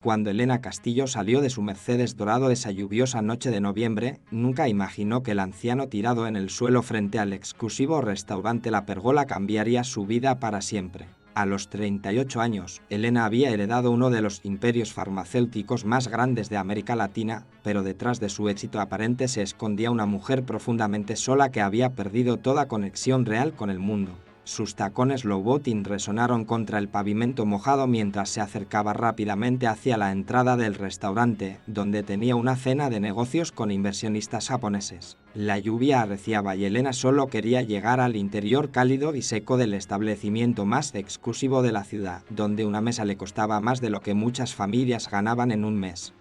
Cuando Elena Castillo salió de su Mercedes dorado esa lluviosa noche de noviembre, nunca imaginó que el anciano tirado en el suelo frente al exclusivo restaurante La Pergola cambiaría su vida para siempre. A los 38 años, Elena había heredado uno de los imperios farmacéuticos más grandes de América Latina, pero detrás de su éxito aparente se escondía una mujer profundamente sola que había perdido toda conexión real con el mundo. Sus tacones Louboutin resonaron contra el pavimento mojado mientras se acercaba rápidamente hacia la entrada del restaurante, donde tenía una cena de negocios con inversionistas japoneses. La lluvia arreciaba y Elena solo quería llegar al interior cálido y seco del establecimiento más exclusivo de la ciudad, donde una mesa le costaba más de lo que muchas familias ganaban en un mes.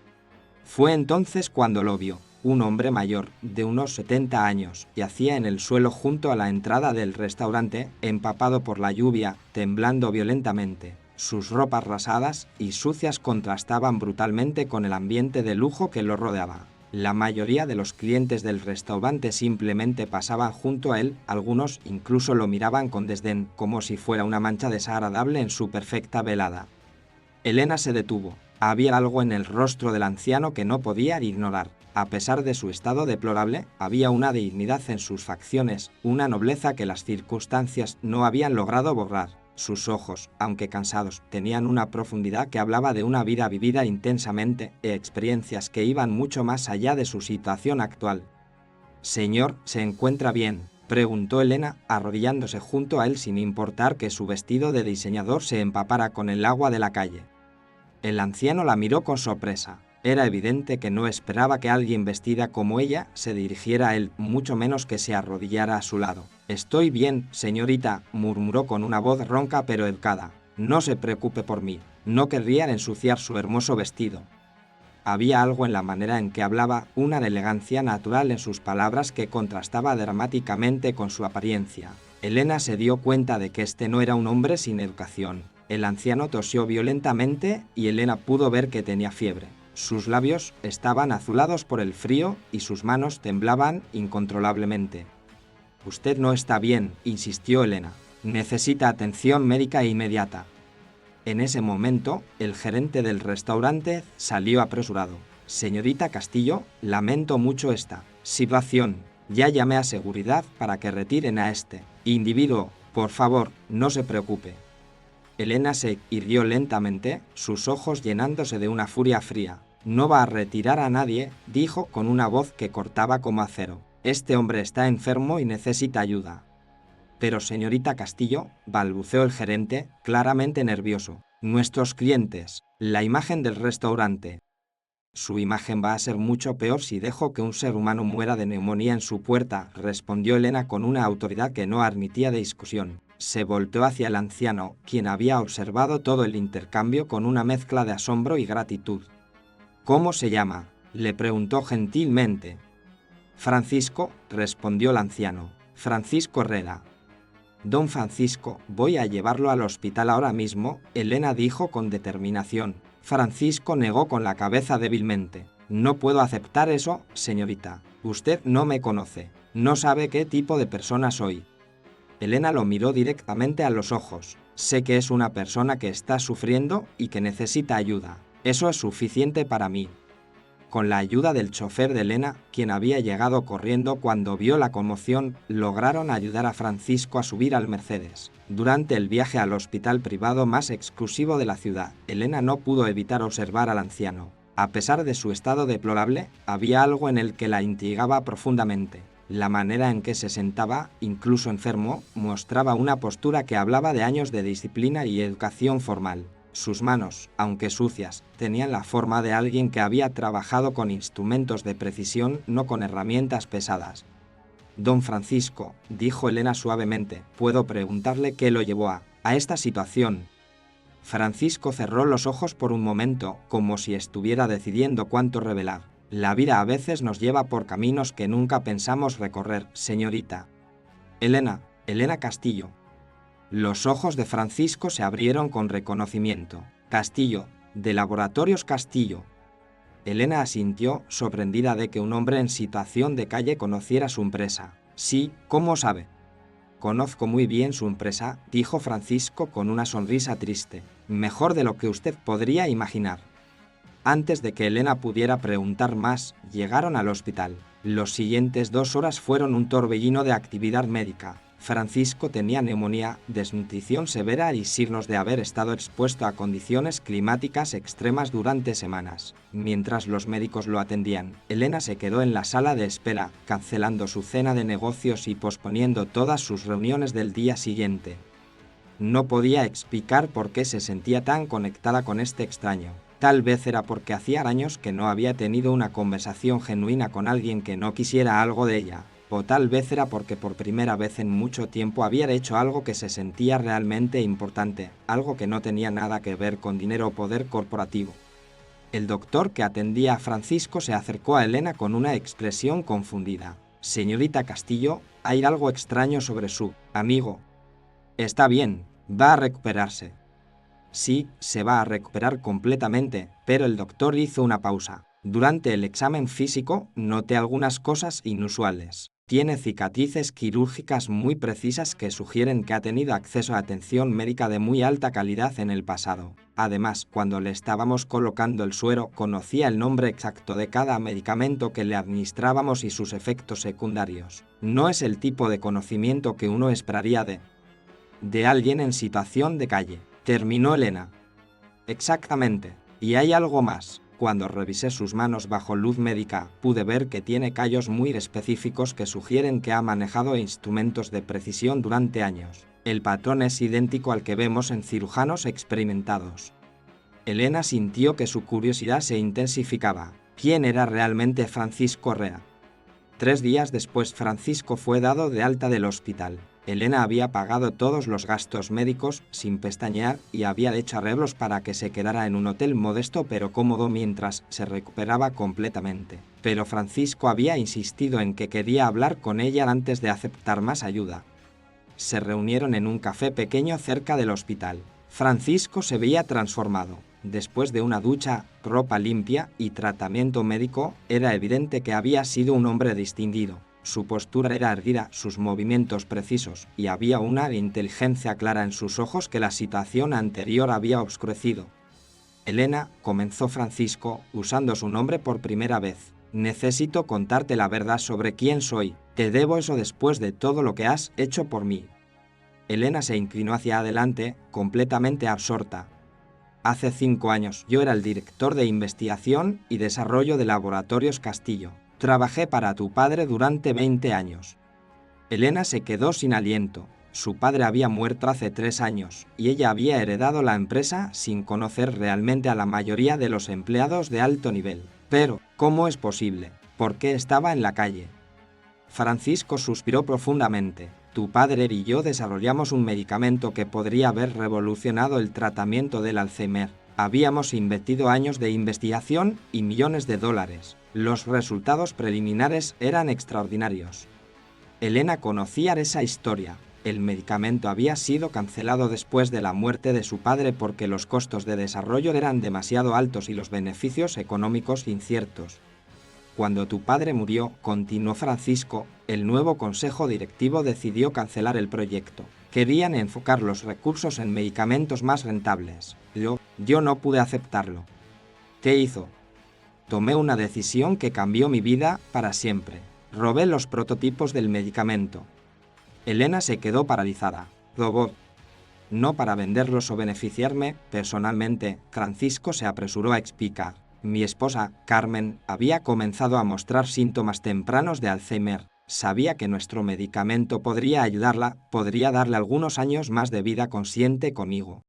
Fue entonces cuando lo vio. Un hombre mayor, de unos 70 años, yacía en el suelo junto a la entrada del restaurante, empapado por la lluvia, temblando violentamente. Sus ropas rasadas y sucias contrastaban brutalmente con el ambiente de lujo que lo rodeaba. La mayoría de los clientes del restaurante simplemente pasaban junto a él, algunos incluso lo miraban con desdén, como si fuera una mancha desagradable en su perfecta velada. Elena se detuvo. Había algo en el rostro del anciano que no podía ignorar. A pesar de su estado deplorable, había una dignidad en sus facciones, una nobleza que las circunstancias no habían logrado borrar. Sus ojos, aunque cansados, tenían una profundidad que hablaba de una vida vivida intensamente e experiencias que iban mucho más allá de su situación actual. «Señor, ¿se encuentra bien?», preguntó Elena, arrodillándose junto a él sin importar que su vestido de diseñador se empapara con el agua de la calle. El anciano la miró con sorpresa. Era evidente que no esperaba que alguien vestida como ella se dirigiera a él, mucho menos que se arrodillara a su lado. «Estoy bien, señorita», murmuró con una voz ronca pero educada. «No se preocupe por mí. No querría ensuciar su hermoso vestido». Había algo en la manera en que hablaba, una elegancia natural en sus palabras que contrastaba dramáticamente con su apariencia. Elena se dio cuenta de que este no era un hombre sin educación. El anciano tosió violentamente y Elena pudo ver que tenía fiebre. Sus labios estaban azulados por el frío y sus manos temblaban incontrolablemente. «Usted no está bien», insistió Elena. «Necesita atención médica inmediata». En ese momento, el gerente del restaurante salió apresurado. «Señorita Castillo, lamento mucho esta situación. Ya llamé a seguridad para que retiren a este individuo. Por favor, no se preocupe». Elena se irguió lentamente, sus ojos llenándose de una furia fría. «No va a retirar a nadie», dijo con una voz que cortaba como acero. «Este hombre está enfermo y necesita ayuda». «Pero señorita Castillo», balbuceó el gerente, claramente nervioso. «Nuestros clientes, la imagen del restaurante». «Su imagen va a ser mucho peor si dejo que un ser humano muera de neumonía en su puerta», respondió Elena con una autoridad que no admitía discusión. Se volteó hacia el anciano, quien había observado todo el intercambio con una mezcla de asombro y gratitud. «¿Cómo se llama?», le preguntó gentilmente. «Francisco», respondió el anciano. «Francisco Herrera». «Don Francisco, voy a llevarlo al hospital ahora mismo», Elena dijo con determinación. Francisco negó con la cabeza débilmente. «No puedo aceptar eso, señorita. Usted no me conoce. No sabe qué tipo de persona soy». Elena lo miró directamente a los ojos. «Sé que es una persona que está sufriendo y que necesita ayuda. Eso es suficiente para mí». Con la ayuda del chofer de Elena, quien había llegado corriendo cuando vio la conmoción, lograron ayudar a Francisco a subir al Mercedes. Durante el viaje al hospital privado más exclusivo de la ciudad, Elena no pudo evitar observar al anciano. A pesar de su estado deplorable, había algo en el que la intrigaba profundamente. La manera en que se sentaba, incluso enfermo, mostraba una postura que hablaba de años de disciplina y educación formal. Sus manos, aunque sucias, tenían la forma de alguien que había trabajado con instrumentos de precisión, no con herramientas pesadas. «Don Francisco», dijo Elena suavemente, «¿puedo preguntarle qué lo llevó a esta situación?» Francisco cerró los ojos por un momento, como si estuviera decidiendo cuánto revelar. «La vida a veces nos lleva por caminos que nunca pensamos recorrer, señorita». «Elena Castillo». Los ojos de Francisco se abrieron con reconocimiento. «Castillo, de Laboratorios Castillo». Elena asintió, sorprendida de que un hombre en situación de calle conociera su empresa. «Sí, ¿cómo sabe?» «Conozco muy bien su empresa», dijo Francisco con una sonrisa triste. «Mejor de lo que usted podría imaginar». Antes de que Elena pudiera preguntar más, llegaron al hospital. Los siguientes 2 horas fueron un torbellino de actividad médica. Francisco tenía neumonía, desnutrición severa y signos de haber estado expuesto a condiciones climáticas extremas durante semanas. Mientras los médicos lo atendían, Elena se quedó en la sala de espera, cancelando su cena de negocios y posponiendo todas sus reuniones del día siguiente. No podía explicar por qué se sentía tan conectada con este extraño. Tal vez era porque hacía años que no había tenido una conversación genuina con alguien que no quisiera algo de ella. O tal vez era porque por primera vez en mucho tiempo había hecho algo que se sentía realmente importante, algo que no tenía nada que ver con dinero o poder corporativo. El doctor que atendía a Francisco se acercó a Elena con una expresión confundida. «Señorita Castillo, hay algo extraño sobre su amigo. Está bien, va a recuperarse». Sí, se va a recuperar completamente, pero el doctor hizo una pausa. Durante el examen físico, noté algunas cosas inusuales. Tiene cicatrices quirúrgicas muy precisas que sugieren que ha tenido acceso a atención médica de muy alta calidad en el pasado. Además, cuando le estábamos colocando el suero, conocía el nombre exacto de cada medicamento que le administrábamos y sus efectos secundarios. No es el tipo de conocimiento que uno esperaría de alguien en situación de calle. Terminó Elena. Exactamente. Y hay algo más. Cuando revisé sus manos bajo luz médica, pude ver que tiene callos muy específicos que sugieren que ha manejado instrumentos de precisión durante años. El patrón es idéntico al que vemos en cirujanos experimentados. Elena sintió que su curiosidad se intensificaba. ¿Quién era realmente Francisco Rea? 3 días después Francisco fue dado de alta del hospital. Elena había pagado todos los gastos médicos sin pestañear y había hecho arreglos para que se quedara en un hotel modesto pero cómodo mientras se recuperaba completamente. Pero Francisco había insistido en que quería hablar con ella antes de aceptar más ayuda. Se reunieron en un café pequeño cerca del hospital. Francisco se veía transformado. Después de una ducha, ropa limpia y tratamiento médico, era evidente que había sido un hombre distinguido. Su postura era erguida, sus movimientos precisos, y había una inteligencia clara en sus ojos que la situación anterior había obscurecido. Elena, comenzó Francisco, usando su nombre por primera vez. Necesito contarte la verdad sobre quién soy. Te debo eso después de todo lo que has hecho por mí. Elena se inclinó hacia adelante, completamente absorta. Hace 5 años, yo era el director de investigación y desarrollo de Laboratorios Castillo. Trabajé para tu padre durante 20 años. Elena se quedó sin aliento. Su padre había muerto hace 3 años, y ella había heredado la empresa sin conocer realmente a la mayoría de los empleados de alto nivel. Pero, ¿cómo es posible? ¿Por qué estaba en la calle? Francisco suspiró profundamente. Tu padre y yo desarrollamos un medicamento que podría haber revolucionado el tratamiento del Alzheimer. Habíamos invertido años de investigación y millones de dólares. Los resultados preliminares eran extraordinarios. Elena conocía esa historia. El medicamento había sido cancelado después de la muerte de su padre porque los costos de desarrollo eran demasiado altos y los beneficios económicos inciertos. Cuando tu padre murió, continuó Francisco, el nuevo consejo directivo decidió cancelar el proyecto. Querían enfocar los recursos en medicamentos más rentables. Yo no pude aceptarlo. ¿Qué hizo? Tomé una decisión que cambió mi vida para siempre. Robé los prototipos del medicamento. Elena se quedó paralizada. Robó. No para venderlos o beneficiarme personalmente, Francisco se apresuró a explicar. Mi esposa, Carmen, había comenzado a mostrar síntomas tempranos de Alzheimer. Sabía que nuestro medicamento podría ayudarla, podría darle algunos años más de vida consciente conmigo.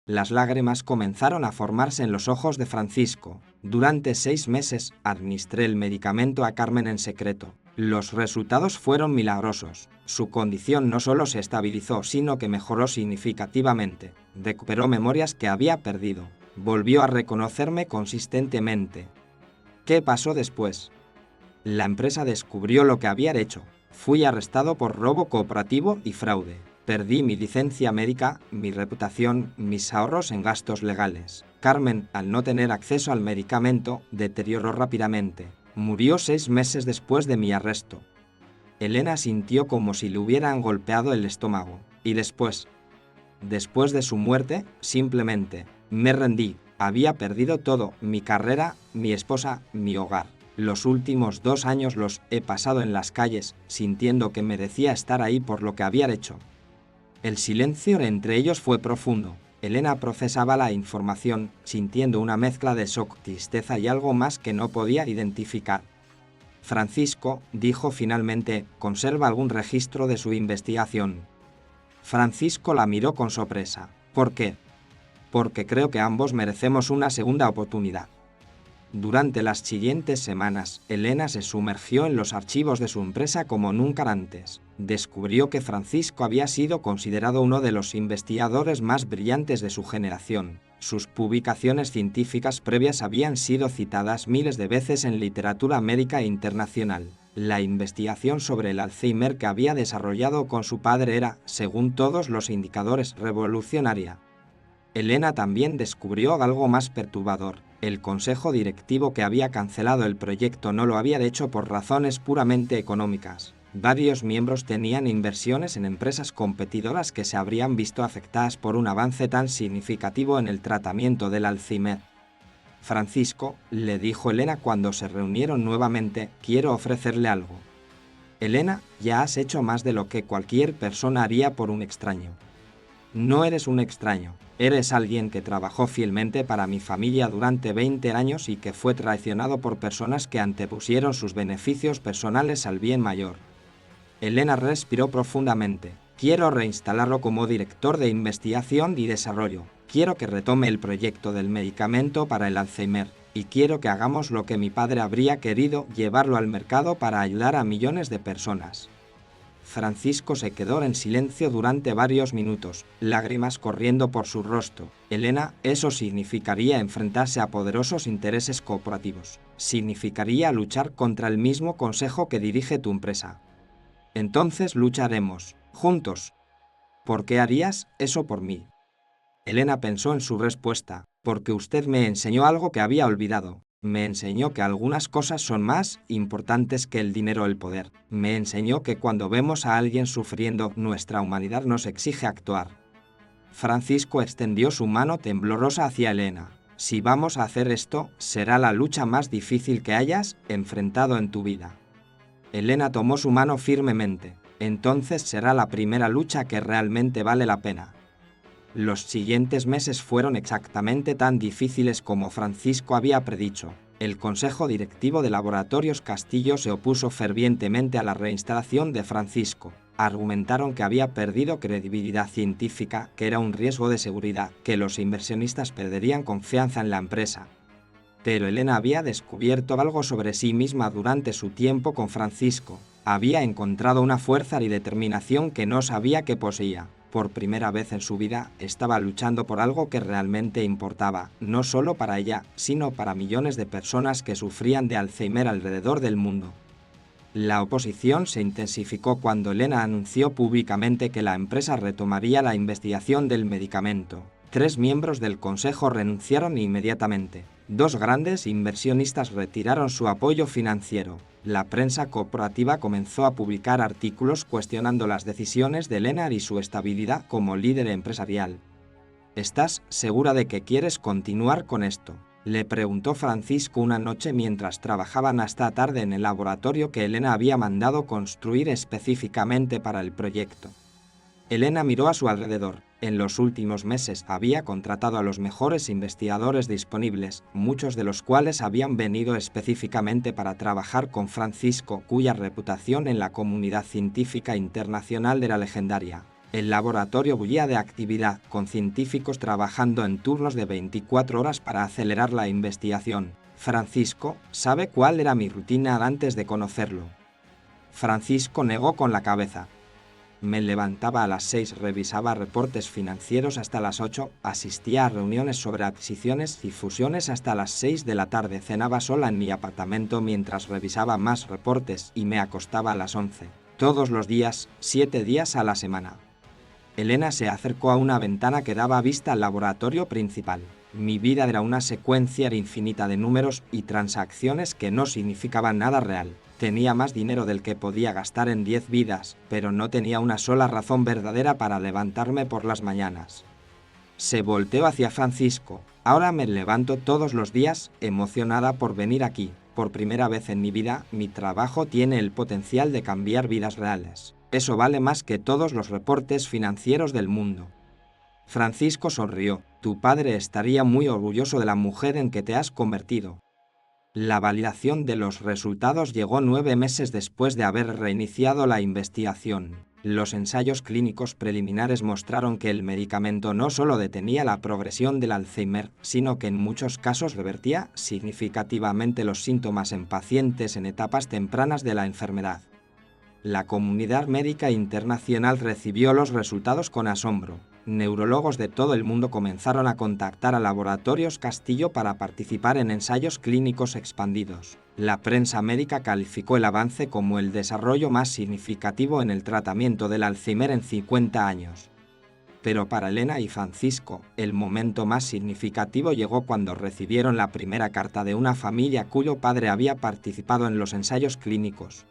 Las lágrimas comenzaron a formarse en los ojos de Francisco. Durante 6 meses, administré el medicamento a Carmen en secreto. Los resultados fueron milagrosos. Su condición no solo se estabilizó, sino que mejoró significativamente. Recuperó memorias que había perdido. Volvió a reconocerme consistentemente. ¿Qué pasó después? La empresa descubrió lo que había hecho. Fui arrestado por robo cooperativo y fraude. Perdí mi licencia médica, mi reputación, mis ahorros en gastos legales. Carmen, al no tener acceso al medicamento, deterioró rápidamente. Murió 6 meses después de mi arresto. Elena sintió como si le hubieran golpeado el estómago. Y después de su muerte, simplemente, me rendí. Había perdido todo, mi carrera, mi esposa, mi hogar. Los últimos 2 años los he pasado en las calles, sintiendo que merecía estar ahí por lo que había hecho. El silencio entre ellos fue profundo. Elena procesaba la información, sintiendo una mezcla de shock, tristeza y algo más que no podía identificar. Francisco, dijo finalmente, ¿conserva algún registro de su investigación? Francisco la miró con sorpresa. ¿Por qué? Porque creo que ambos merecemos una segunda oportunidad. Durante las siguientes semanas, Elena se sumergió en los archivos de su empresa como nunca antes. Descubrió que Francisco había sido considerado uno de los investigadores más brillantes de su generación. Sus publicaciones científicas previas habían sido citadas miles de veces en literatura médica internacional. La investigación sobre el Alzheimer que había desarrollado con su padre era, según todos los indicadores, revolucionaria. Elena también descubrió algo más perturbador. El consejo directivo que había cancelado el proyecto no lo había hecho por razones puramente económicas. Varios miembros tenían inversiones en empresas competidoras que se habrían visto afectadas por un avance tan significativo en el tratamiento del Alzheimer. Francisco, le dijo Elena cuando se reunieron nuevamente, quiero ofrecerle algo. Elena, ya has hecho más de lo que cualquier persona haría por un extraño. No eres un extraño, eres alguien que trabajó fielmente para mi familia durante 20 años y que fue traicionado por personas que antepusieron sus beneficios personales al bien mayor. Elena respiró profundamente. Quiero reinstalarlo como director de investigación y desarrollo. Quiero que retome el proyecto del medicamento para el Alzheimer. Y quiero que hagamos lo que mi padre habría querido, llevarlo al mercado para ayudar a millones de personas. Francisco se quedó en silencio durante varios minutos, lágrimas corriendo por su rostro. Elena, eso significaría enfrentarse a poderosos intereses corporativos. Significaría luchar contra el mismo consejo que dirige tu empresa. Entonces lucharemos, juntos. ¿Por qué harías eso por mí? Elena pensó en su respuesta, porque usted me enseñó algo que había olvidado. Me enseñó que algunas cosas son más importantes que el dinero o el poder. Me enseñó que cuando vemos a alguien sufriendo, nuestra humanidad nos exige actuar. Francisco extendió su mano temblorosa hacia Elena. Si vamos a hacer esto, será la lucha más difícil que hayas enfrentado en tu vida. Elena tomó su mano firmemente. Entonces será la primera lucha que realmente vale la pena. Los siguientes meses fueron exactamente tan difíciles como Francisco había predicho. El Consejo Directivo de Laboratorios Castillo se opuso fervientemente a la reinstalación de Francisco. Argumentaron que había perdido credibilidad científica, que era un riesgo de seguridad, que los inversionistas perderían confianza en la empresa. Pero Elena había descubierto algo sobre sí misma durante su tiempo con Francisco. Había encontrado una fuerza y determinación que no sabía que poseía. Por primera vez en su vida, estaba luchando por algo que realmente importaba, no solo para ella, sino para millones de personas que sufrían de Alzheimer alrededor del mundo. La oposición se intensificó cuando Elena anunció públicamente que la empresa retomaría la investigación del medicamento. 3 miembros del consejo renunciaron inmediatamente. 2 grandes inversionistas retiraron su apoyo financiero. La prensa corporativa comenzó a publicar artículos cuestionando las decisiones de Elena y su estabilidad como líder empresarial. ¿Estás segura de que quieres continuar con esto?, le preguntó Francisco una noche mientras trabajaban hasta tarde en el laboratorio que Elena había mandado construir específicamente para el proyecto. Elena miró a su alrededor. En los últimos meses había contratado a los mejores investigadores disponibles, muchos de los cuales habían venido específicamente para trabajar con Francisco, cuya reputación en la comunidad científica internacional era legendaria. El laboratorio bullía de actividad, con científicos trabajando en turnos de 24 horas para acelerar la investigación. Francisco, ¿sabe cuál era mi rutina antes de conocerlo? Francisco negó con la cabeza. Me levantaba a las 6, revisaba reportes financieros hasta las 8, asistía a reuniones sobre adquisiciones y fusiones hasta las 6 de la tarde, cenaba sola en mi apartamento mientras revisaba más reportes y me acostaba a las 11. Todos los días, 7 días a la semana. Elena se acercó a una ventana que daba vista al laboratorio principal. Mi vida era una secuencia infinita de números y transacciones que no significaban nada real. Tenía más dinero del que podía gastar en 10 vidas, pero no tenía una sola razón verdadera para levantarme por las mañanas. Se volteó hacia Francisco. Ahora me levanto todos los días emocionada por venir aquí. Por primera vez en mi vida, mi trabajo tiene el potencial de cambiar vidas reales. Eso vale más que todos los reportes financieros del mundo. Francisco sonrió. Tu padre estaría muy orgulloso de la mujer en que te has convertido. La validación de los resultados llegó 9 meses después de haber reiniciado la investigación. Los ensayos clínicos preliminares mostraron que el medicamento no solo detenía la progresión del Alzheimer, sino que en muchos casos revertía significativamente los síntomas en pacientes en etapas tempranas de la enfermedad. La comunidad médica internacional recibió los resultados con asombro. Neurólogos de todo el mundo comenzaron a contactar a Laboratorios Castillo para participar en ensayos clínicos expandidos. La prensa médica calificó el avance como el desarrollo más significativo en el tratamiento del Alzheimer en 50 años. Pero para Elena y Francisco, el momento más significativo llegó cuando recibieron la primera carta de una familia cuyo padre había participado en los ensayos clínicos.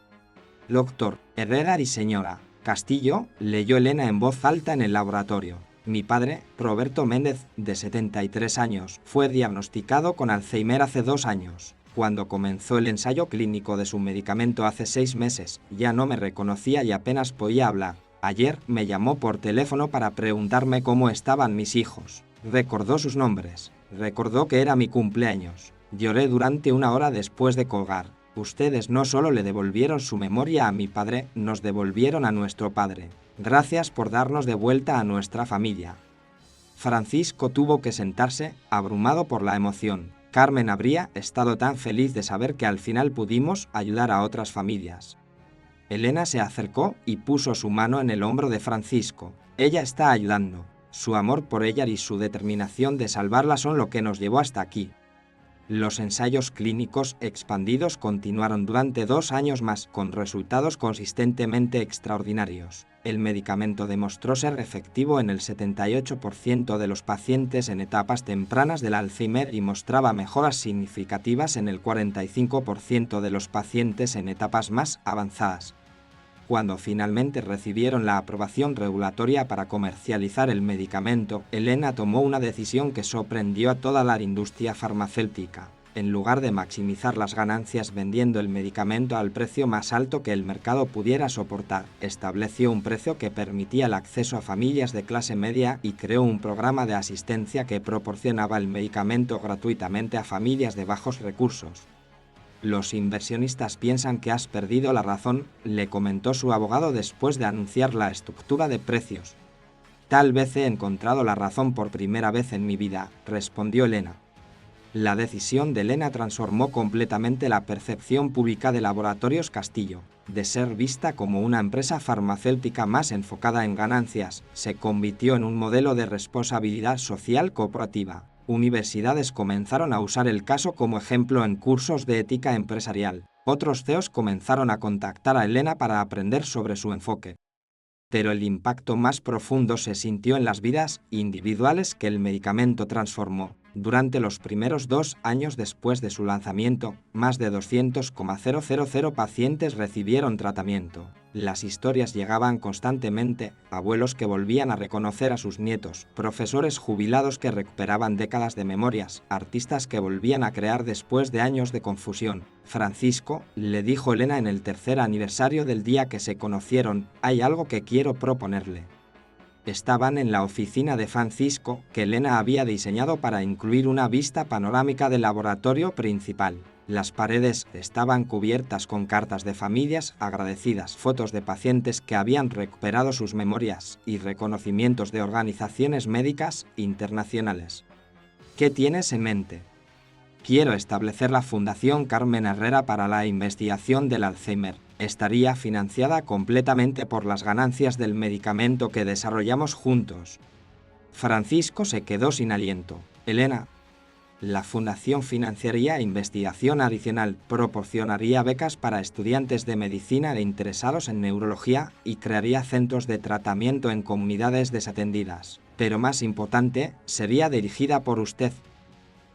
Doctor Herrera y señora Castillo, leyó Elena en voz alta en el laboratorio. Mi padre, Roberto Méndez, de 73 años, fue diagnosticado con Alzheimer hace 2 años. Cuando comenzó el ensayo clínico de su medicamento hace 6 meses, ya no me reconocía y apenas podía hablar. Ayer me llamó por teléfono para preguntarme cómo estaban mis hijos. Recordó sus nombres. Recordó que era mi cumpleaños. Lloré durante 1 hora después de colgar. Ustedes no solo le devolvieron su memoria a mi padre, nos devolvieron a nuestro padre. Gracias por darnos de vuelta a nuestra familia. Francisco tuvo que sentarse, abrumado por la emoción. Carmen habría estado tan feliz de saber que al final pudimos ayudar a otras familias. Elena se acercó y puso su mano en el hombro de Francisco. Ella está ayudando. Su amor por ella y su determinación de salvarla son lo que nos llevó hasta aquí. Los ensayos clínicos expandidos continuaron durante 2 años más, con resultados consistentemente extraordinarios. El medicamento demostró ser efectivo en el 78% de los pacientes en etapas tempranas del Alzheimer y mostraba mejoras significativas en el 45% de los pacientes en etapas más avanzadas. Cuando finalmente recibieron la aprobación regulatoria para comercializar el medicamento, Elena tomó una decisión que sorprendió a toda la industria farmacéutica. En lugar de maximizar las ganancias vendiendo el medicamento al precio más alto que el mercado pudiera soportar, estableció un precio que permitía el acceso a familias de clase media y creó un programa de asistencia que proporcionaba el medicamento gratuitamente a familias de bajos recursos. Los inversionistas piensan que has perdido la razón, le comentó su abogado después de anunciar la estructura de precios. Tal vez he encontrado la razón por primera vez en mi vida, respondió Elena. La decisión de Elena transformó completamente la percepción pública de Laboratorios Castillo. De ser vista como una empresa farmacéutica más enfocada en ganancias, se convirtió en un modelo de responsabilidad social corporativa. Universidades comenzaron a usar el caso como ejemplo en cursos de ética empresarial. Otros CEOs comenzaron a contactar a Elena para aprender sobre su enfoque. Pero el impacto más profundo se sintió en las vidas individuales que el medicamento transformó. Durante los primeros 2 años después de su lanzamiento, más de 200,000 pacientes recibieron tratamiento. Las historias llegaban constantemente, abuelos que volvían a reconocer a sus nietos, profesores jubilados que recuperaban décadas de memorias, artistas que volvían a crear después de años de confusión. Francisco, le dijo Elena en el 3er aniversario del día que se conocieron, hay algo que quiero proponerle. Estaban en la oficina de Francisco, que Elena había diseñado para incluir una vista panorámica del laboratorio principal. Las paredes estaban cubiertas con cartas de familias agradecidas, fotos de pacientes que habían recuperado sus memorias y reconocimientos de organizaciones médicas internacionales. ¿Qué tienes en mente? Quiero establecer la Fundación Carmen Herrera para la investigación del Alzheimer. Estaría financiada completamente por las ganancias del medicamento que desarrollamos juntos. Francisco se quedó sin aliento. Elena, la Fundación financiaría investigación adicional, proporcionaría becas para estudiantes de medicina e interesados en neurología y crearía centros de tratamiento en comunidades desatendidas. Pero más importante, sería dirigida por usted.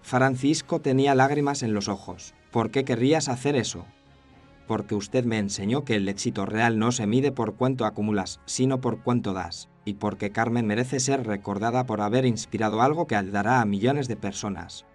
Francisco tenía lágrimas en los ojos. ¿Por qué querrías hacer eso? Porque usted me enseñó que el éxito real no se mide por cuánto acumulas, sino por cuánto das. y porque Carmen merece ser recordada por haber inspirado algo que ayudará a millones de personas.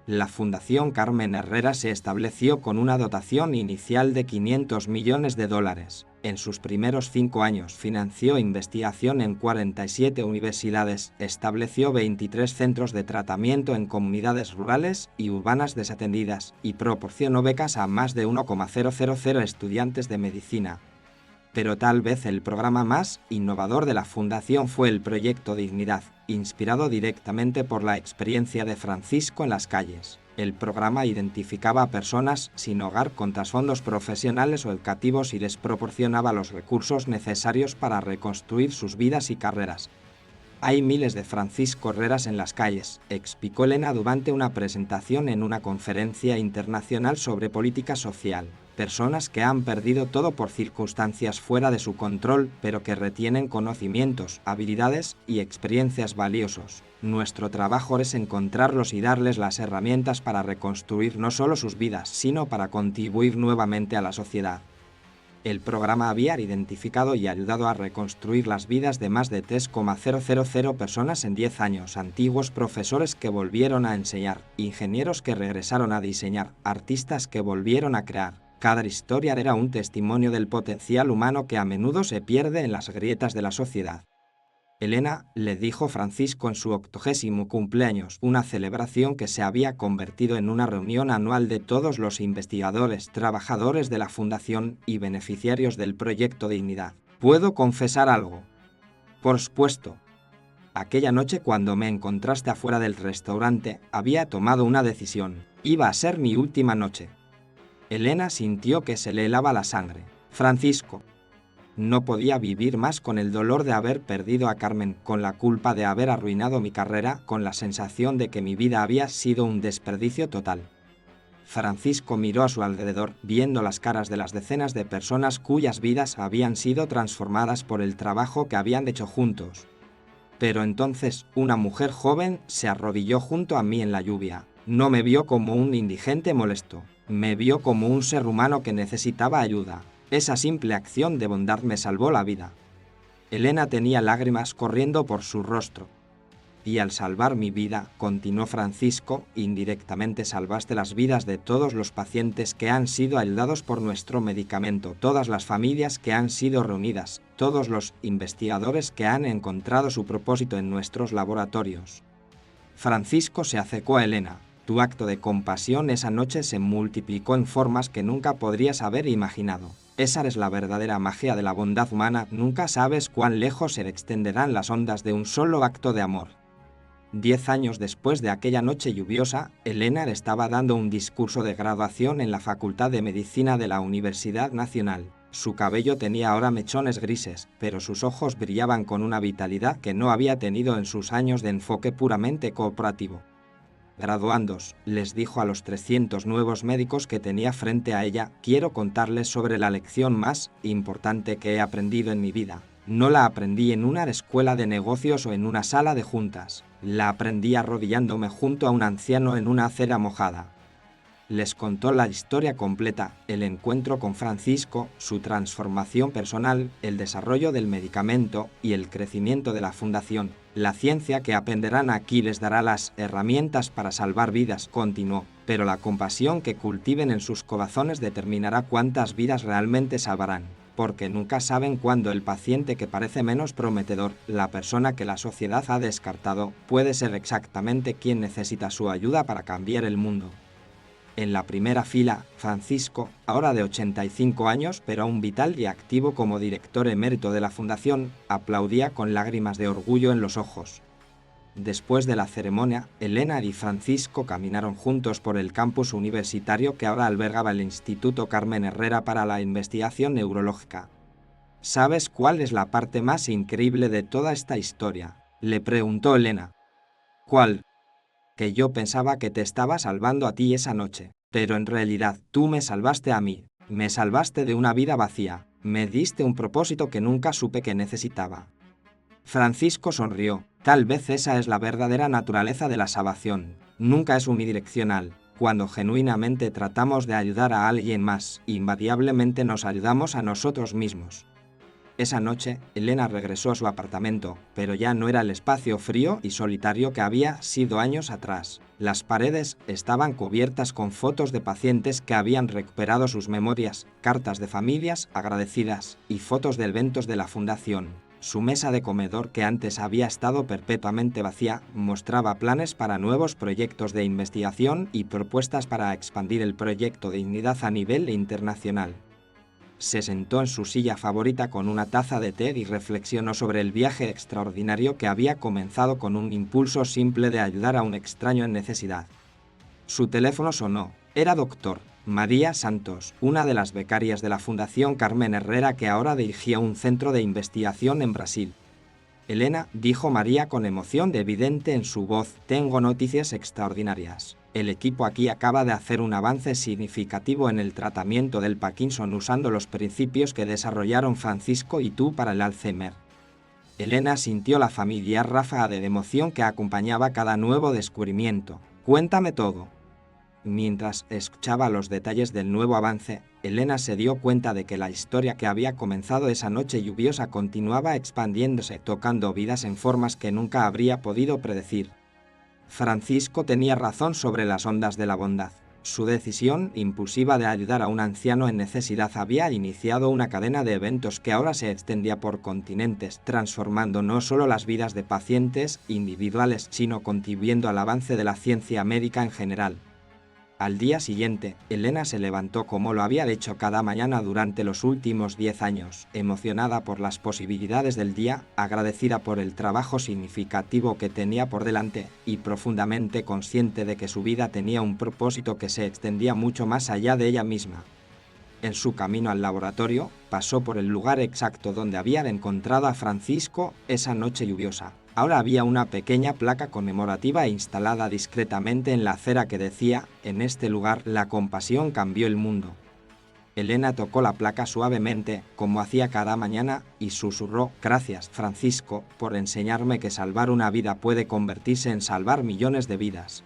La Fundación Carmen Herrera se estableció con una dotación inicial de $500 millones. En sus primeros 5 años financió investigación en 47 universidades, estableció 23 centros de tratamiento en comunidades rurales y urbanas desatendidas y proporcionó becas a más de 1,000 estudiantes de medicina. Pero tal vez el programa más innovador de la Fundación fue el Proyecto Dignidad, inspirado directamente por la experiencia de Francisco en las calles. El programa identificaba a personas sin hogar con trasfondos profesionales o educativos y les proporcionaba los recursos necesarios para reconstruir sus vidas y carreras. Hay miles de Francisco Herreras en las calles, explicó Elena durante una presentación en una conferencia internacional sobre política social. Personas que han perdido todo por circunstancias fuera de su control, pero que retienen conocimientos, habilidades y experiencias valiosos. Nuestro trabajo es encontrarlos y darles las herramientas para reconstruir no solo sus vidas, sino para contribuir nuevamente a la sociedad. El programa había identificado y ayudado a reconstruir las vidas de más de 3,000 personas en 10 años, antiguos profesores que volvieron a enseñar, ingenieros que regresaron a diseñar, artistas que volvieron a crear. Cada historia era un testimonio del potencial humano que a menudo se pierde en las grietas de la sociedad. Elena, le dijo Francisco en su 80º cumpleaños, una celebración que se había convertido en una reunión anual de todos los investigadores, trabajadores de la Fundación y beneficiarios del Proyecto Dignidad. ¿Puedo confesar algo? Por supuesto. Aquella noche cuando me encontraste afuera del restaurante, había tomado una decisión. Iba a ser mi última noche. Elena sintió que se le helaba la sangre. Francisco. No podía vivir más con el dolor de haber perdido a Carmen, con la culpa de haber arruinado mi carrera, con la sensación de que mi vida había sido un desperdicio total. Francisco miró a su alrededor, viendo las caras de las decenas de personas cuyas vidas habían sido transformadas por el trabajo que habían hecho juntos. Pero entonces, una mujer joven se arrodilló junto a mí en la lluvia. No me vio como un indigente molesto, me vio como un ser humano que necesitaba ayuda. Esa simple acción de bondad me salvó la vida. Elena tenía lágrimas corriendo por su rostro. Y al salvar mi vida, continuó Francisco, indirectamente salvaste las vidas de todos los pacientes que han sido ayudados por nuestro medicamento, todas las familias que han sido reunidas, todos los investigadores que han encontrado su propósito en nuestros laboratorios. Francisco se acercó a Elena. Tu acto de compasión esa noche se multiplicó en formas que nunca podrías haber imaginado. Esa es la verdadera magia de la bondad humana, nunca sabes cuán lejos se extenderán las ondas de un solo acto de amor. 10 años después de aquella noche lluviosa, Elena le estaba dando un discurso de graduación en la Facultad de Medicina de la Universidad Nacional. Su cabello tenía ahora mechones grises, pero sus ojos brillaban con una vitalidad que no había tenido en sus años de enfoque puramente cooperativo. Graduandos, les dijo a los 300 nuevos médicos que tenía frente a ella, quiero contarles sobre la lección más importante que he aprendido en mi vida. No la aprendí en una escuela de negocios o en una sala de juntas. La aprendí arrodillándome junto a un anciano en una acera mojada. Les contó la historia completa, el encuentro con Francisco, su transformación personal, el desarrollo del medicamento y el crecimiento de la fundación. La ciencia que aprenderán aquí les dará las herramientas para salvar vidas, continuó, pero la compasión que cultiven en sus corazones determinará cuántas vidas realmente salvarán. Porque nunca saben cuándo el paciente que parece menos prometedor, la persona que la sociedad ha descartado, puede ser exactamente quien necesita su ayuda para cambiar el mundo. En la primera fila, Francisco, ahora de 85 años, pero aún vital y activo como director emérito de la Fundación, aplaudía con lágrimas de orgullo en los ojos. Después de la ceremonia, Elena y Francisco caminaron juntos por el campus universitario que ahora albergaba el Instituto Carmen Herrera para la Investigación Neurológica. ¿Sabes cuál es la parte más increíble de toda esta historia?, le preguntó Elena. ¿Cuál? Que yo pensaba que te estaba salvando a ti esa noche, pero en realidad tú me salvaste a mí, me salvaste de una vida vacía, me diste un propósito que nunca supe que necesitaba. Francisco sonrió. Tal vez esa es la verdadera naturaleza de la salvación. Nunca es unidireccional. Cuando genuinamente tratamos de ayudar a alguien más, invariablemente nos ayudamos a nosotros mismos. Esa noche, Elena regresó a su apartamento, pero ya no era el espacio frío y solitario que había sido años atrás. Las paredes estaban cubiertas con fotos de pacientes que habían recuperado sus memorias, cartas de familias agradecidas y fotos de eventos de la fundación. Su mesa de comedor, que antes había estado perpetuamente vacía, mostraba planes para nuevos proyectos de investigación y propuestas para expandir el proyecto Dignidad a nivel internacional. Se sentó en su silla favorita con una taza de té y reflexionó sobre el viaje extraordinario que había comenzado con un impulso simple de ayudar a un extraño en necesidad. Su teléfono sonó. Era Dr. María Santos, una de las becarias de la Fundación Carmen Herrera que ahora dirigía un centro de investigación en Brasil. Elena, dijo María con emoción evidente en su voz, tengo noticias extraordinarias. El equipo aquí acaba de hacer un avance significativo en el tratamiento del Parkinson usando los principios que desarrollaron Francisco y tú para el Alzheimer. Elena sintió la familiar ráfaga de emoción que acompañaba cada nuevo descubrimiento. Cuéntame todo. Mientras escuchaba los detalles del nuevo avance, Elena se dio cuenta de que la historia que había comenzado esa noche lluviosa continuaba expandiéndose, tocando vidas en formas que nunca habría podido predecir. Francisco tenía razón sobre las ondas de la bondad. Su decisión impulsiva de ayudar a un anciano en necesidad había iniciado una cadena de eventos que ahora se extendía por continentes, transformando no solo las vidas de pacientes individuales, sino contribuyendo al avance de la ciencia médica en general. Al día siguiente, Elena se levantó como lo había hecho cada mañana durante los últimos 10 años, emocionada por las posibilidades del día, agradecida por el trabajo significativo que tenía por delante y profundamente consciente de que su vida tenía un propósito que se extendía mucho más allá de ella misma. En su camino al laboratorio, pasó por el lugar exacto donde habían encontrado a Francisco esa noche lluviosa. Ahora había una pequeña placa conmemorativa instalada discretamente en la acera que decía, en este lugar la compasión cambió el mundo. Elena tocó la placa suavemente, como hacía cada mañana, y susurró, gracias, Francisco, por enseñarme que salvar una vida puede convertirse en salvar millones de vidas.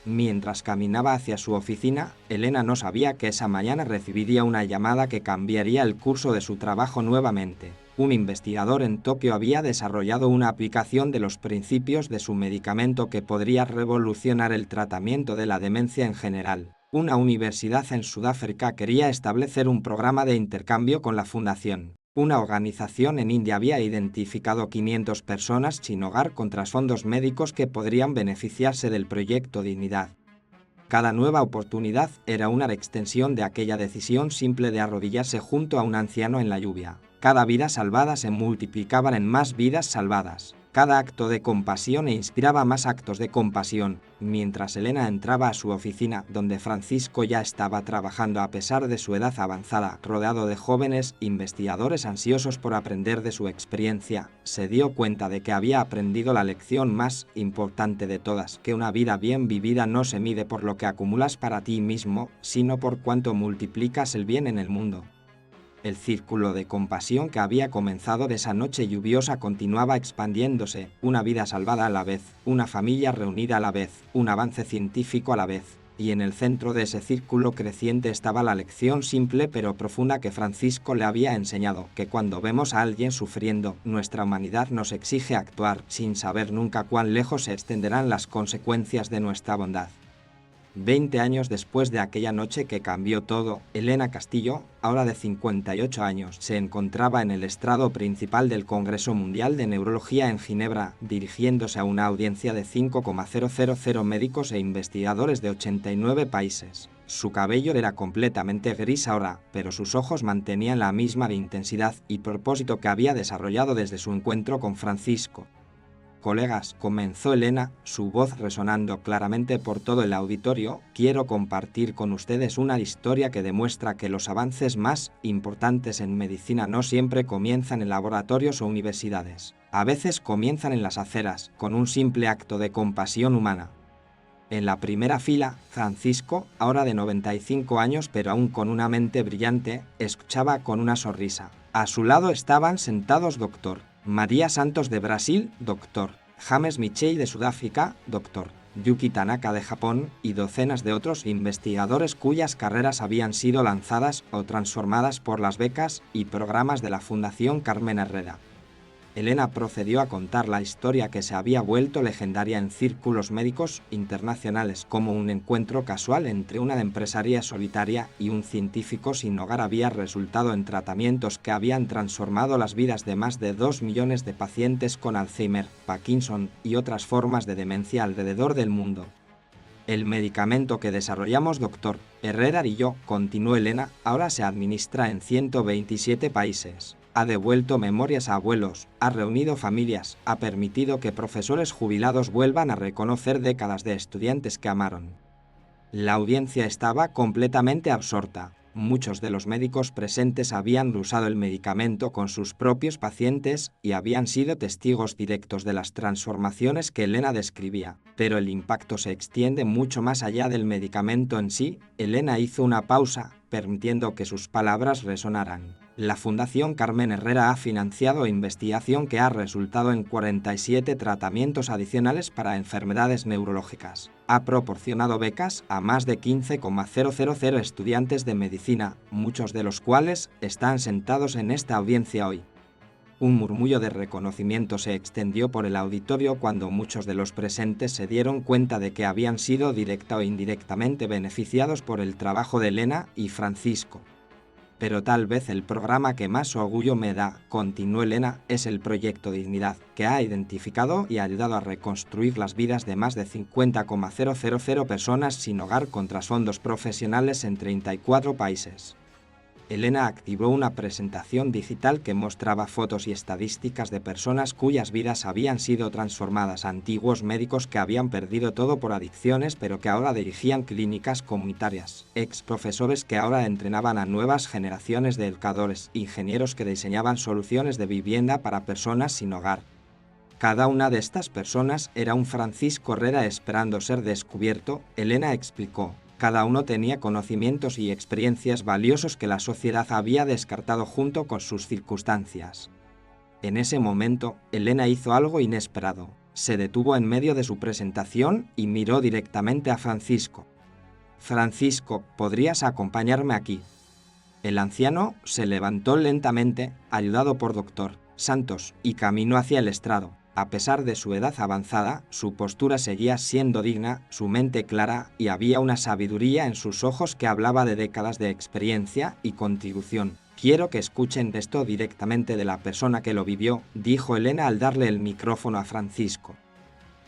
Mientras caminaba hacia su oficina, Elena no sabía que esa mañana recibiría una llamada que cambiaría el curso de su trabajo nuevamente. Un investigador en Tokio había desarrollado una aplicación de los principios de su medicamento que podría revolucionar el tratamiento de la demencia en general. Una universidad en Sudáfrica quería establecer un programa de intercambio con la fundación. Una organización en India había identificado 500 personas sin hogar con trasfondos médicos que podrían beneficiarse del proyecto Dignidad. Cada nueva oportunidad era una extensión de aquella decisión simple de arrodillarse junto a un anciano en la lluvia. Cada vida salvada se multiplicaba en más vidas salvadas. Cada acto de compasión inspiraba más actos de compasión. Mientras Elena entraba a su oficina, donde Francisco ya estaba trabajando a pesar de su edad avanzada, rodeado de jóvenes investigadores ansiosos por aprender de su experiencia, se dio cuenta de que había aprendido la lección más importante de todas, que una vida bien vivida no se mide por lo que acumulas para ti mismo, sino por cuánto multiplicas el bien en el mundo. El círculo de compasión que había comenzado de esa noche lluviosa continuaba expandiéndose, una vida salvada a la vez, una familia reunida a la vez, un avance científico a la vez, y en el centro de ese círculo creciente estaba la lección simple pero profunda que Francisco le había enseñado, que cuando vemos a alguien sufriendo, nuestra humanidad nos exige actuar, sin saber nunca cuán lejos se extenderán las consecuencias de nuestra bondad. 20 años después de aquella noche que cambió todo, Elena Castillo, ahora de 58 años, se encontraba en el estrado principal del Congreso Mundial de Neurología en Ginebra, dirigiéndose a una audiencia de 5,000 médicos e investigadores de 89 países. Su cabello era completamente gris ahora, pero sus ojos mantenían la misma intensidad y propósito que había desarrollado desde su encuentro con Francisco. Colegas, comenzó Elena, su voz resonando claramente por todo el auditorio, quiero compartir con ustedes una historia que demuestra que los avances más importantes en medicina no siempre comienzan en laboratorios o universidades. A veces comienzan en las aceras, con un simple acto de compasión humana. En la primera fila, Francisco, ahora de 95 años pero aún con una mente brillante, escuchaba con una sonrisa. A su lado estaban sentados Dr. María Santos de Brasil, Dr. James Michel de Sudáfrica, Dr. Yuki Tanaka de Japón y docenas de otros investigadores cuyas carreras habían sido lanzadas o transformadas por las becas y programas de la Fundación Carmen Herrera. Elena procedió a contar la historia que se había vuelto legendaria en círculos médicos internacionales, como un encuentro casual entre una empresaria solitaria y un científico sin hogar había resultado en tratamientos que habían transformado las vidas de más de 2 millones de pacientes con Alzheimer, Parkinson y otras formas de demencia alrededor del mundo. El medicamento que desarrollamos, doctor Herrera y yo, continuó Elena, ahora se administra en 127 países. Ha devuelto memorias a abuelos, ha reunido familias, ha permitido que profesores jubilados vuelvan a reconocer décadas de estudiantes que amaron. La audiencia estaba completamente absorta. Muchos de los médicos presentes habían usado el medicamento con sus propios pacientes y habían sido testigos directos de las transformaciones que Elena describía. Pero el impacto se extiende mucho más allá del medicamento en sí. Elena hizo una pausa, permitiendo que sus palabras resonaran. La Fundación Carmen Herrera ha financiado investigación que ha resultado en 47 tratamientos adicionales para enfermedades neurológicas. Ha proporcionado becas a más de 15,000 estudiantes de medicina, muchos de los cuales están sentados en esta audiencia hoy. Un murmullo de reconocimiento se extendió por el auditorio cuando muchos de los presentes se dieron cuenta de que habían sido directa o indirectamente beneficiados por el trabajo de Elena y Francisco. Pero tal vez el programa que más orgullo me da, continuó Elena, es el Proyecto Dignidad, que ha identificado y ayudado a reconstruir las vidas de más de 50,000 personas sin hogar con trasfondos profesionales en 34 países. Elena activó una presentación digital que mostraba fotos y estadísticas de personas cuyas vidas habían sido transformadas, antiguos médicos que habían perdido todo por adicciones pero que ahora dirigían clínicas comunitarias, ex profesores que ahora entrenaban a nuevas generaciones de educadores, ingenieros que diseñaban soluciones de vivienda para personas sin hogar. Cada una de estas personas era un Francisco Herrera esperando ser descubierto, Elena explicó. Cada uno tenía conocimientos y experiencias valiosos que la sociedad había descartado junto con sus circunstancias. En ese momento, Elena hizo algo inesperado. Se detuvo en medio de su presentación y miró directamente a Francisco. Francisco, ¿podrías acompañarme aquí? El anciano se levantó lentamente, ayudado por Dr. Santos, y caminó hacia el estrado. A pesar de su edad avanzada, su postura seguía siendo digna, su mente clara y había una sabiduría en sus ojos que hablaba de décadas de experiencia y contribución. Quiero que escuchen esto directamente de la persona que lo vivió, dijo Elena al darle el micrófono a Francisco.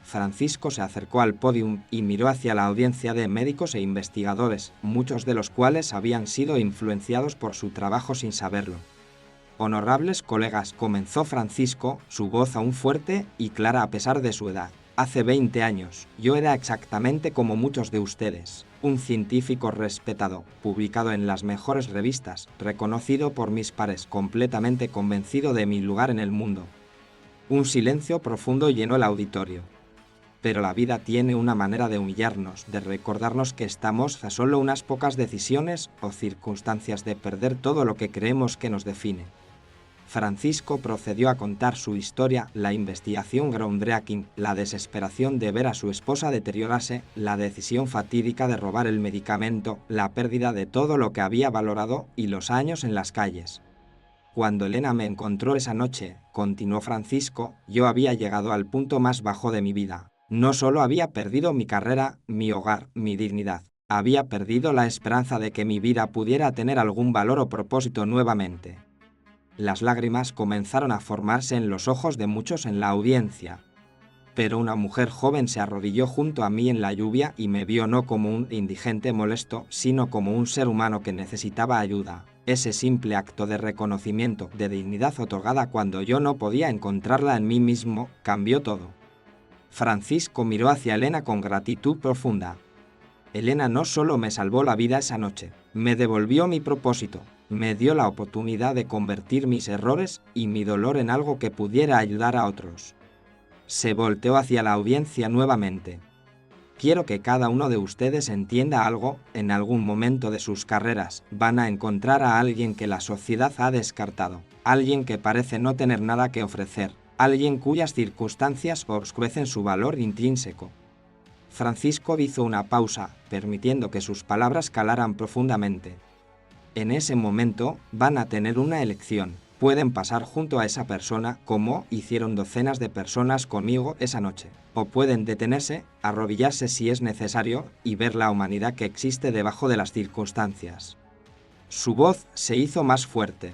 Francisco se acercó al podium y miró hacia la audiencia de médicos e investigadores, muchos de los cuales habían sido influenciados por su trabajo sin saberlo. Honorables colegas, comenzó Francisco, su voz aún fuerte y clara a pesar de su edad. Hace 20 años, yo era exactamente como muchos de ustedes, un científico respetado, publicado en las mejores revistas, reconocido por mis pares, completamente convencido de mi lugar en el mundo. Un silencio profundo llenó el auditorio. Pero la vida tiene una manera de humillarnos, de recordarnos que estamos a solo unas pocas decisiones o circunstancias de perder todo lo que creemos que nos define. Francisco procedió a contar su historia, la investigación groundbreaking, la desesperación de ver a su esposa deteriorarse, la decisión fatídica de robar el medicamento, la pérdida de todo lo que había valorado y los años en las calles. Cuando Elena me encontró esa noche, continuó Francisco, yo había llegado al punto más bajo de mi vida. No solo había perdido mi carrera, mi hogar, mi dignidad. Había perdido la esperanza de que mi vida pudiera tener algún valor o propósito nuevamente. Las lágrimas comenzaron a formarse en los ojos de muchos en la audiencia. Pero una mujer joven se arrodilló junto a mí en la lluvia y me vio no como un indigente molesto, sino como un ser humano que necesitaba ayuda. Ese simple acto de reconocimiento, de dignidad otorgada cuando yo no podía encontrarla en mí mismo, cambió todo. Francisco miró hacia Elena con gratitud profunda. Elena no solo me salvó la vida esa noche, me devolvió mi propósito, me dio la oportunidad de convertir mis errores y mi dolor en algo que pudiera ayudar a otros. Se volteó hacia la audiencia nuevamente. Quiero que cada uno de ustedes entienda algo, en algún momento de sus carreras van a encontrar a alguien que la sociedad ha descartado, alguien que parece no tener nada que ofrecer, alguien cuyas circunstancias oscurecen su valor intrínseco. Francisco hizo una pausa, permitiendo que sus palabras calaran profundamente. En ese momento, van a tener una elección. Pueden pasar junto a esa persona, como hicieron docenas de personas conmigo esa noche. O pueden detenerse, arrodillarse si es necesario, y ver la humanidad que existe debajo de las circunstancias. Su voz se hizo más fuerte.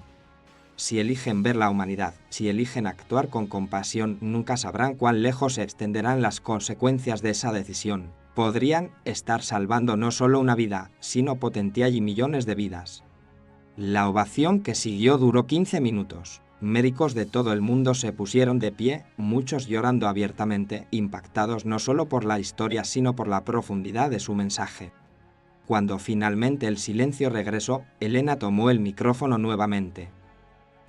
Si eligen ver la humanidad, si eligen actuar con compasión, nunca sabrán cuán lejos se extenderán las consecuencias de esa decisión. Podrían estar salvando no solo una vida, sino potenciar y millones de vidas. La ovación que siguió duró 15 minutos. Médicos de todo el mundo se pusieron de pie, muchos llorando abiertamente, impactados no solo por la historia sino por la profundidad de su mensaje. Cuando finalmente el silencio regresó, Elena tomó el micrófono nuevamente.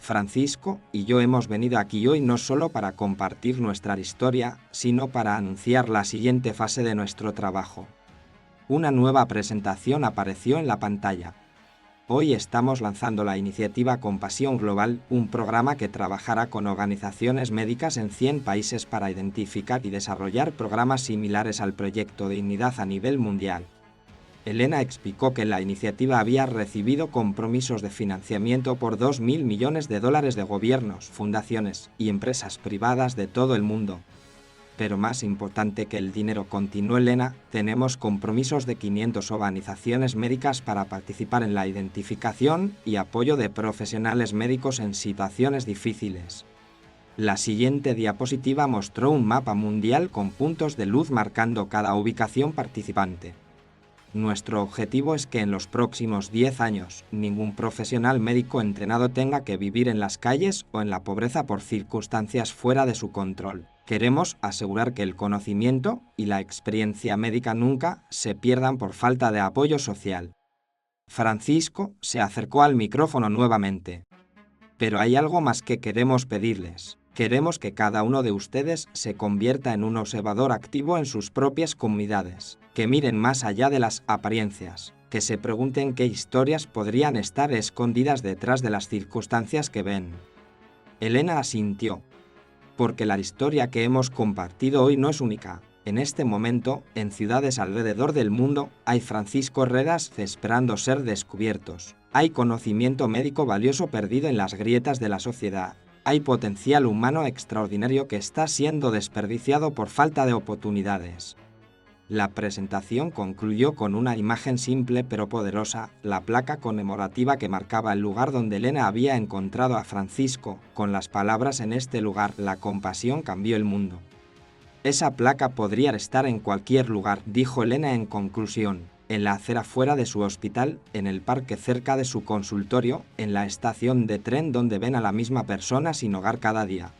Francisco y yo hemos venido aquí hoy no solo para compartir nuestra historia, sino para anunciar la siguiente fase de nuestro trabajo. Una nueva presentación apareció en la pantalla. Hoy estamos lanzando la iniciativa Compasión Global, un programa que trabajará con organizaciones médicas en 100 países para identificar y desarrollar programas similares al proyecto Dignidad a nivel mundial. Elena explicó que la iniciativa había recibido compromisos de financiamiento por $2.000 millones de gobiernos, fundaciones y empresas privadas de todo el mundo. Pero más importante que el dinero, continuó Elena, tenemos compromisos de 500 organizaciones médicas para participar en la identificación y apoyo de profesionales médicos en situaciones difíciles. La siguiente diapositiva mostró un mapa mundial con puntos de luz marcando cada ubicación participante. Nuestro objetivo es que en los próximos 10 años, ningún profesional médico entrenado tenga que vivir en las calles o en la pobreza por circunstancias fuera de su control. Queremos asegurar que el conocimiento y la experiencia médica nunca se pierdan por falta de apoyo social. Francisco se acercó al micrófono nuevamente. Pero hay algo más que queremos pedirles. Queremos que cada uno de ustedes se convierta en un observador activo en sus propias comunidades, que miren más allá de las apariencias, que se pregunten qué historias podrían estar escondidas detrás de las circunstancias que ven. Elena asintió. Porque la historia que hemos compartido hoy no es única. En este momento, en ciudades alrededor del mundo, hay Francisco Herreras esperando ser descubiertos. Hay conocimiento médico valioso perdido en las grietas de la sociedad. Hay potencial humano extraordinario que está siendo desperdiciado por falta de oportunidades. La presentación concluyó con una imagen simple pero poderosa, la placa conmemorativa que marcaba el lugar donde Elena había encontrado a Francisco, con las palabras: en este lugar, la compasión cambió el mundo. Esa placa podría estar en cualquier lugar, dijo Elena en conclusión, en la acera fuera de su hospital, en el parque cerca de su consultorio, en la estación de tren donde ven a la misma persona sin hogar cada día.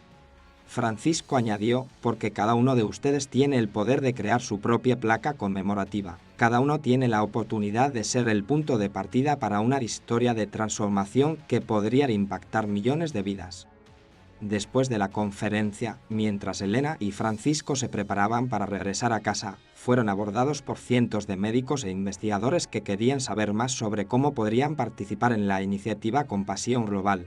Francisco añadió, porque cada uno de ustedes tiene el poder de crear su propia placa conmemorativa. Cada uno tiene la oportunidad de ser el punto de partida para una historia de transformación que podría impactar millones de vidas. Después de la conferencia, mientras Elena y Francisco se preparaban para regresar a casa, fueron abordados por cientos de médicos e investigadores que querían saber más sobre cómo podrían participar en la iniciativa Compasión Global.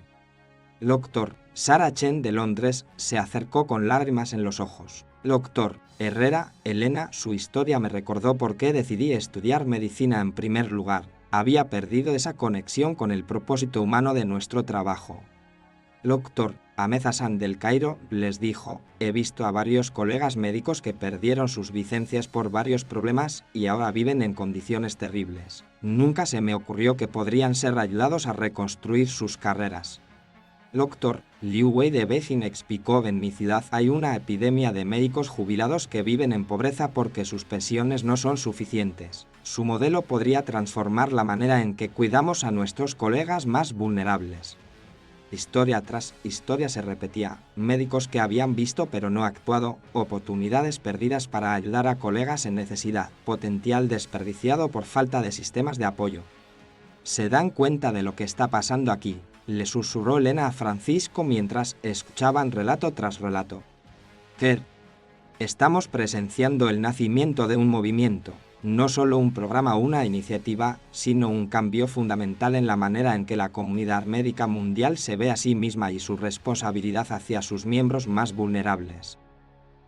Dr. Sarah Chen de Londres se acercó con lágrimas en los ojos. Dr. Herrera, Elena, su historia me recordó por qué decidí estudiar medicina en primer lugar. Había perdido esa conexión con el propósito humano de nuestro trabajo. Dr. Ahmed Hassan del Cairo les dijo, he visto a varios colegas médicos que perdieron sus licencias por varios problemas y ahora viven en condiciones terribles. Nunca se me ocurrió que podrían ser ayudados a reconstruir sus carreras. Dr. Liu Wei de Beijing explicó, en mi ciudad hay una epidemia de médicos jubilados que viven en pobreza porque sus pensiones no son suficientes. Su modelo podría transformar la manera en que cuidamos a nuestros colegas más vulnerables. Historia tras historia se repetía, médicos que habían visto pero no actuado, oportunidades perdidas para ayudar a colegas en necesidad, potencial desperdiciado por falta de sistemas de apoyo. ¿Se dan cuenta de lo que está pasando aquí?, le susurró Elena a Francisco mientras escuchaban relato tras relato. ¿Qué? Estamos presenciando el nacimiento de un movimiento. No solo un programa o una iniciativa, sino un cambio fundamental en la manera en que la comunidad médica mundial se ve a sí misma y su responsabilidad hacia sus miembros más vulnerables.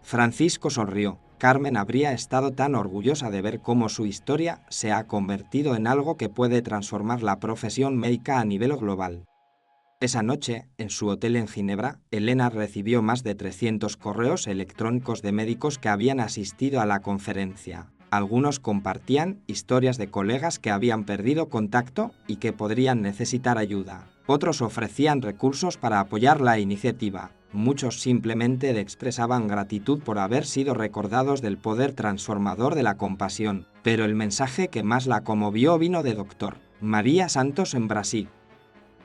Francisco sonrió. Carmen habría estado tan orgullosa de ver cómo su historia se ha convertido en algo que puede transformar la profesión médica a nivel global. Esa noche, en su hotel en Ginebra, Elena recibió más de 300 correos electrónicos de médicos que habían asistido a la conferencia. Algunos compartían historias de colegas que habían perdido contacto y que podrían necesitar ayuda. Otros ofrecían recursos para apoyar la iniciativa. Muchos simplemente expresaban gratitud por haber sido recordados del poder transformador de la compasión. Pero el mensaje que más la conmovió vino de Dr. María Santos en Brasil.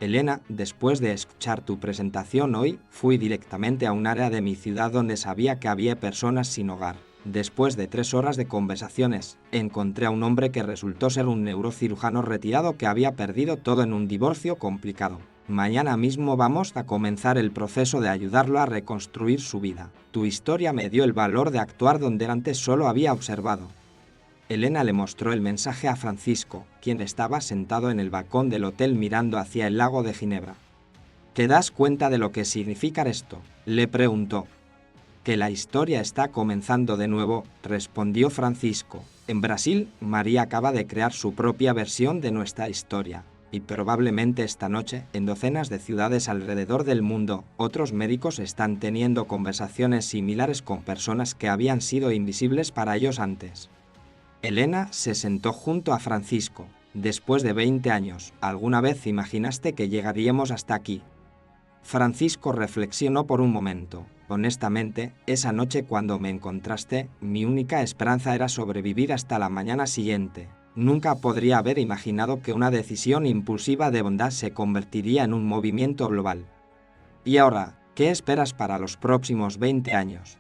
Elena, después de escuchar tu presentación hoy, fui directamente a un área de mi ciudad donde sabía que había personas sin hogar. Después de 3 horas de conversaciones, encontré a un hombre que resultó ser un neurocirujano retirado que había perdido todo en un divorcio complicado. Mañana mismo vamos a comenzar el proceso de ayudarlo a reconstruir su vida. Tu historia me dio el valor de actuar donde antes solo había observado. Elena le mostró el mensaje a Francisco, quien estaba sentado en el balcón del hotel mirando hacia el lago de Ginebra. ¿Te das cuenta de lo que significa esto?, le preguntó. Que la historia está comenzando de nuevo, respondió Francisco. En Brasil, María acaba de crear su propia versión de nuestra historia. Y probablemente esta noche, en docenas de ciudades alrededor del mundo, otros médicos están teniendo conversaciones similares con personas que habían sido invisibles para ellos antes. Elena se sentó junto a Francisco. Después de 20 años, ¿alguna vez imaginaste que llegaríamos hasta aquí? Francisco reflexionó por un momento. Honestamente, esa noche cuando me encontraste, mi única esperanza era sobrevivir hasta la mañana siguiente. Nunca podría haber imaginado que una decisión impulsiva de bondad se convertiría en un movimiento global. Y ahora, ¿qué esperas para los próximos 20 años?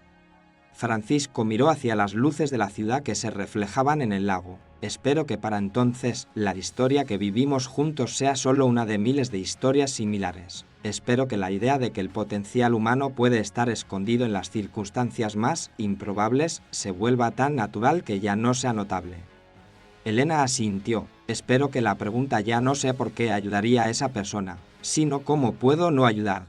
Francisco miró hacia las luces de la ciudad que se reflejaban en el lago. Espero que para entonces la historia que vivimos juntos sea solo una de miles de historias similares. Espero que la idea de que el potencial humano puede estar escondido en las circunstancias más improbables se vuelva tan natural que ya no sea notable. Elena asintió. Espero que la pregunta ya no sea por qué ayudaría a esa persona, sino cómo puedo no ayudar.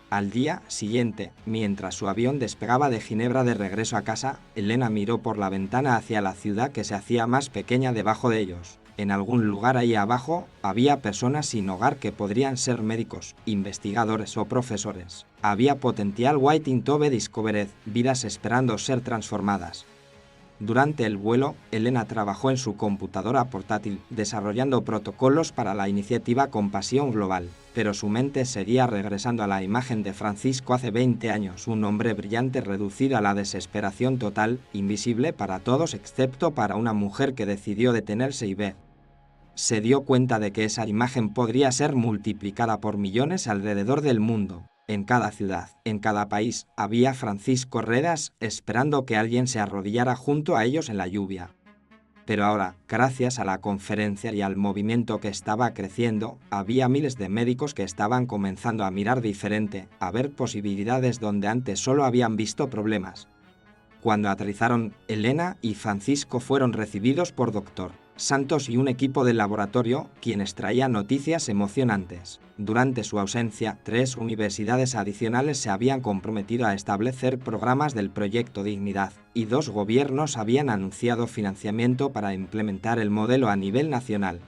Al día siguiente, mientras su avión despegaba de Ginebra de regreso a casa, Elena miró por la ventana hacia la ciudad que se hacía más pequeña debajo de ellos. En algún lugar ahí abajo había personas sin hogar que podrían ser médicos, investigadores o profesores. Había potencial waiting to be discovered, vidas esperando ser transformadas. Durante el vuelo, Elena trabajó en su computadora portátil, desarrollando protocolos para la iniciativa Compasión Global, pero su mente seguía regresando a la imagen de Francisco hace 20 años, un hombre brillante reducido a la desesperación total, invisible para todos excepto para una mujer que decidió detenerse y ver. Se dio cuenta de que esa imagen podría ser multiplicada por millones alrededor del mundo. En cada ciudad, en cada país, había Francisco Redas esperando que alguien se arrodillara junto a ellos en la lluvia. Pero ahora, gracias a la conferencia y al movimiento que estaba creciendo, había miles de médicos que estaban comenzando a mirar diferente, a ver posibilidades donde antes solo habían visto problemas. Cuando aterrizaron, Elena y Francisco fueron recibidos por Dr. Santos y un equipo del laboratorio, quienes traían noticias emocionantes. Durante su ausencia, 3 universidades adicionales se habían comprometido a establecer programas del Proyecto Dignidad, y 2 gobiernos habían anunciado financiamiento para implementar el modelo a nivel nacional.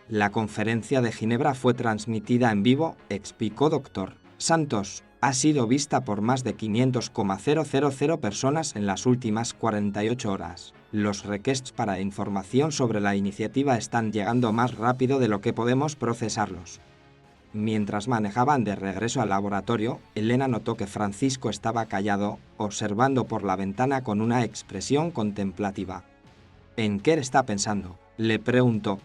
La conferencia de Ginebra fue transmitida en vivo, explicó Dr. Santos. Ha sido vista por más de 500,000 personas en las últimas 48 horas. Los requests para información sobre la iniciativa están llegando más rápido de lo que podemos procesarlos. Mientras manejaban de regreso al laboratorio, Elena notó que Francisco estaba callado, observando por la ventana con una expresión contemplativa. ¿En qué está pensando?, le preguntó.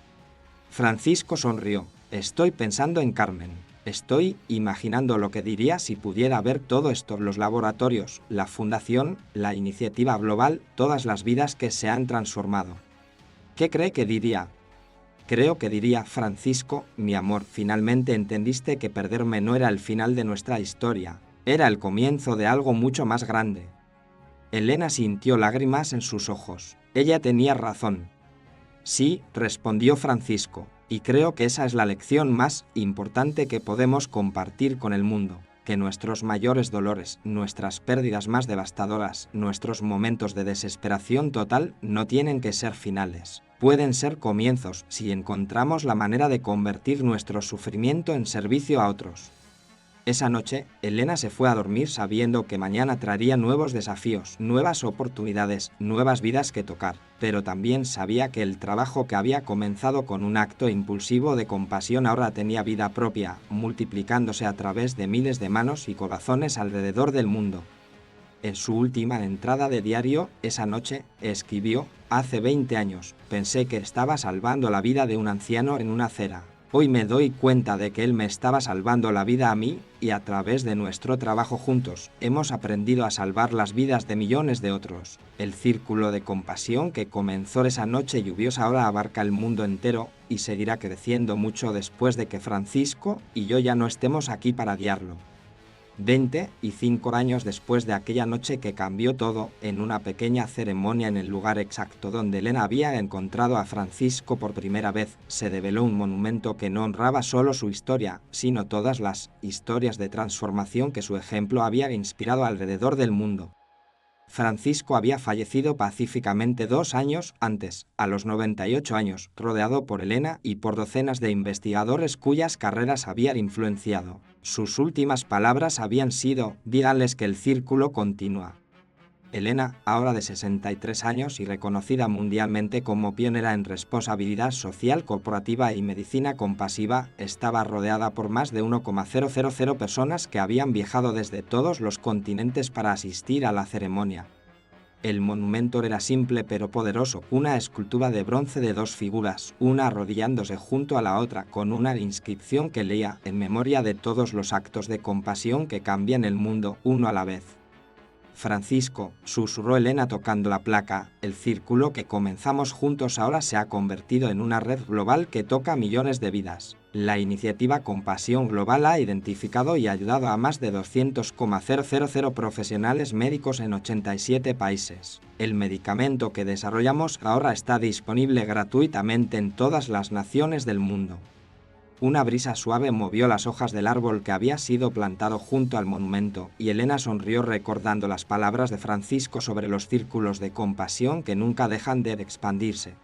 Francisco sonrió. Estoy pensando en Carmen. Estoy imaginando lo que diría si pudiera ver todo esto, los laboratorios, la fundación, la iniciativa global, todas las vidas que se han transformado. ¿Qué cree que diría? Creo que diría, Francisco, mi amor, finalmente entendiste que perderme no era el final de nuestra historia, era el comienzo de algo mucho más grande. Elena sintió lágrimas en sus ojos. Ella tenía razón. Sí, respondió Francisco. Y creo que esa es la lección más importante que podemos compartir con el mundo. que nuestros mayores dolores, nuestras pérdidas más devastadoras, nuestros momentos de desesperación total no tienen que ser finales. Pueden ser comienzos si encontramos la manera de convertir nuestro sufrimiento en servicio a otros. Esa noche, Elena se fue a dormir sabiendo que mañana traería nuevos desafíos, nuevas oportunidades, nuevas vidas que tocar, pero también sabía que el trabajo que había comenzado con un acto impulsivo de compasión ahora tenía vida propia, multiplicándose a través de miles de manos y corazones alrededor del mundo. En su última entrada de diario, esa noche, escribió: «Hace 20 años, pensé que estaba salvando la vida de un anciano en una acera. Hoy me doy cuenta de que él me estaba salvando la vida a mí, y a través de nuestro trabajo juntos, hemos aprendido a salvar las vidas de millones de otros». El círculo de compasión que comenzó esa noche lluviosa ahora abarca el mundo entero y seguirá creciendo mucho después de que Francisco y yo ya no estemos aquí para guiarlo. 25 años después de aquella noche que cambió todo, en una pequeña ceremonia en el lugar exacto donde Elena había encontrado a Francisco por primera vez, se develó un monumento que no honraba solo su historia, sino todas las historias de transformación que su ejemplo había inspirado alrededor del mundo. Francisco había fallecido pacíficamente 2 años antes, a los 98 años, rodeado por Elena y por docenas de investigadores cuyas carreras habían influenciado. Sus últimas palabras habían sido: «Díganles que el círculo continúa». Elena, ahora de 63 años y reconocida mundialmente como pionera en responsabilidad social corporativa y medicina compasiva, estaba rodeada por más de 1,000 personas que habían viajado desde todos los continentes para asistir a la ceremonia. El monumento era simple pero poderoso, una escultura de bronce de 2 figuras, una arrodillándose junto a la otra, con una inscripción que leía: «En memoria de todos los actos de compasión que cambian el mundo, uno a la vez». «Francisco», susurró Elena tocando la placa, «el círculo que comenzamos juntos ahora se ha convertido en una red global que toca millones de vidas». La iniciativa Compasión Global ha identificado y ayudado a más de 200,000 profesionales médicos en 87 países. El medicamento que desarrollamos ahora está disponible gratuitamente en todas las naciones del mundo. Una brisa suave movió las hojas del árbol que había sido plantado junto al monumento, y Elena sonrió recordando las palabras de Francisco sobre los círculos de compasión que nunca dejan de expandirse.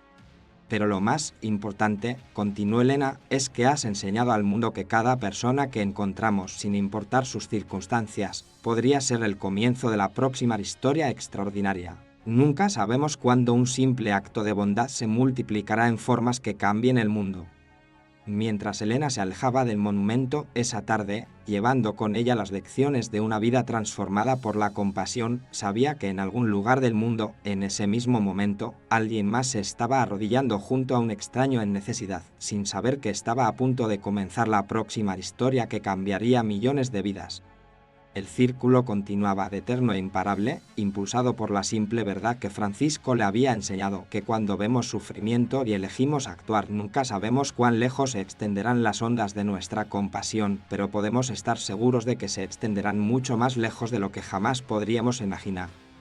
«Pero lo más importante», continuó Elena, «es que has enseñado al mundo que cada persona que encontramos, sin importar sus circunstancias, podría ser el comienzo de la próxima historia extraordinaria. Nunca sabemos cuándo un simple acto de bondad se multiplicará en formas que cambien el mundo». Mientras Elena se alejaba del monumento esa tarde, llevando con ella las lecciones de una vida transformada por la compasión, sabía que en algún lugar del mundo, en ese mismo momento, alguien más se estaba arrodillando junto a un extraño en necesidad, sin saber que estaba a punto de comenzar la próxima historia que cambiaría millones de vidas. El círculo continuaba de eterno e imparable, impulsado por la simple verdad que Francisco le había enseñado, que cuando vemos sufrimiento y elegimos actuar nunca sabemos cuán lejos se extenderán las ondas de nuestra compasión, pero podemos estar seguros de que se extenderán mucho más lejos de lo que jamás podríamos imaginar.